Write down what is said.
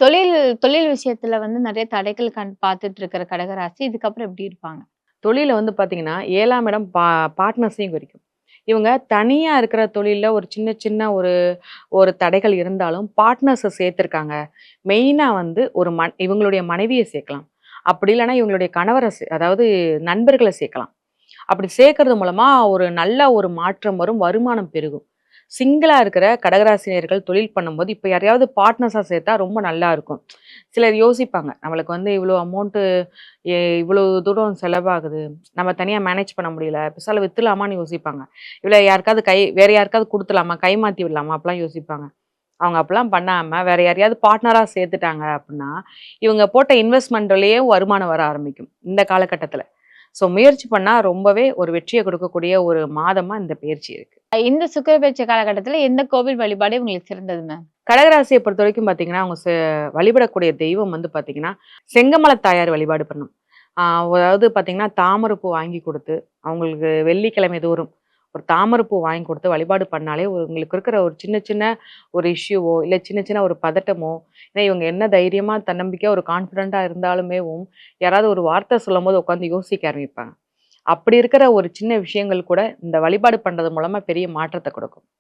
தொழில் தொழில் விஷயத்துல வந்து நெறைய தடைகள் பார்த்துட்டு இருக்கிற கடகராசி, இதுக்கப்புறம் எப்படி இருப்பாங்க? தொழில்ல வந்து பார்த்தீங்கன்னா, 7ஆம் இடம் பார்ட்னர்ஸையும் குறிக்கும். இவங்க தனியா இருக்கிற தொழில்ல ஒரு சின்ன சின்ன ஒரு ஒரு தடைகள் இருந்தாலும், பார்ட்னர்ஸ சேர்த்துருக்காங்க. மெயினா வந்து இவங்களுடைய மனைவிய சேர்க்கலாம். அப்படி இல்லன்னா இவங்களுடைய கணவர அதாவது நண்பர்கள சேர்க்கலாம். அப்படி சேர்க்கறது மூலமா ஒரு நல்ல ஒரு மாற்றம் வரும், வருமானம் பெருகும். சிங்கிளா இருக்கிற கடகராசினியர்கள் தொழில் பண்ணும்போது, இப்ப யாரையாவது பார்ட்னர்ஸா சேர்த்தா ரொம்ப நல்லா இருக்கும். சிலர் யோசிப்பாங்க, நம்மளுக்கு வந்து இவ்ளோ அமௌண்ட்டு இவ்ளோ தூரம் செலவாகுது. நம்ம தனியா மேனேஜ் பண்ண முடியல. பெசால வித்துலாமான்னு யோசிப்பாங்க. இல்ல யாருக்காவது வேற யாருக்காவது குடுத்துலாமா? கைமாத்தி விடலாமா? அப்பலாம் யோசிப்பாங்க. அவங்க அப்பலாம் பண்ணாம, வேற யாரையாவது பார்ட்னரா சேர்த்துட்டாங்க அப்டின்னா, இவங்க போட்ட இன்வெஸ்ட்மெண்ட்லயே வருமானம் வர ஆரம்பிக்கும். இந்த காலகட்டத்தில. ஸோ முயற்சி பண்ணா ரொம்பவே ஒரு வெற்றிய குடுக்கக்கூடிய ஒரு மாதமா இந்த பெயர்ச்சி இருக்கு. இந்த சுக்கிர பெயர்ச்சி காலகட்டத்துல எந்த கோவில் வழிபாடு உங்களுக்கு சிறந்தது மேம்? கடகராசிய பொறுத்தவரைக்கும் பார்த்தீங்கன்னா, அவங்க வழிபடக்கூடிய தெய்வம் வந்து பார்த்தீங்கன்னா, செங்கமல தாயார் வழிபாடு பண்ணணும். அதாவது பார்த்தீங்கன்னா, தாமரைப்பூ வாங்கி குடுத்து, அவங்களுக்கு வெள்ளிக்கிழமை தோறும் ஒரு தாமரைப்பூ வாங்கி குடுத்து வழிபாடு பண்ணாலே, உங்களுக்கு இருக்கிற ஒரு சின்ன சின்ன ஒரு இஷ்யூவோ, இல்ல சின்ன சின்ன ஒரு பதட்டமோ, ஏன்னா இவங்க என்ன தைரியமா, தன்னம்பிக்கையா, ஒரு கான்ஃபிடென்ட்டா இருந்தாலுமேவும், யாராவது ஒரு வார்த்தை சொல்லும்போது உட்காந்து யோசிக்க ஆரம்பிப்பாங்க. அப்படி இருக்கிற ஒரு சின்ன விஷயங்கள் கூட இந்த வழிபாடு பண்றது மூலமா பெரிய மாற்றத்த குடுக்கும்.